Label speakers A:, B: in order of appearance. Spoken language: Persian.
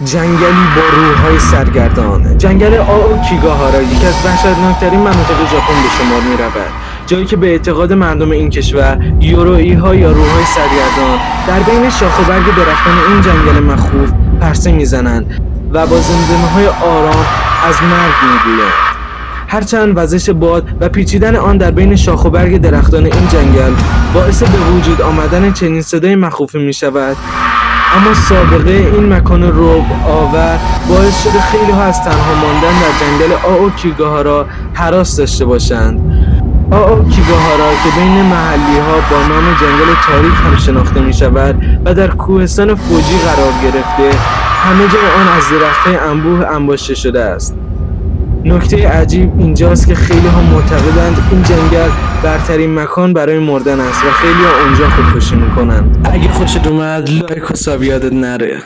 A: جنگلی با روح‌های سرگردان. جنگل آوکیگاهارا یکی از وحشتناکترین مناطق ژاپن به شمار می‌رود، جایی که به اعتقاد مردم این کشور یوروئی‌ها یا روح‌های سرگردان در بین شاخ و برگ درختان این جنگل مخوف پرسه می‌زنند و با زمزمه‌های آرام از مرگ می‌گویند. هرچند وزش باد و پیچیدن آن در بین شاخ و برگ درختان این جنگل باعث به وجود آمدن چنین صدای مخوفی می‌شود، اما سابقه این مکان رعب آور باعث شده خیلی ها از تنها ماندن در جنگل آوکیگاهارا هراس داشته باشند. آوکیگاهارا که بین محلی ها با نام جنگل تاریک هم شناخته می شود و در کوهستان فوجی قرار گرفته، همه جای آن از درخت‌های انبوه انباشته شده است. نکته عجیب اینجاست که خیلی ها معتقدند این جنگل برترین مکان برای مردن است و خیلی ها اونجا خودکشی میکنند. اگه خوشت اومد لایک و ساب یادت نره.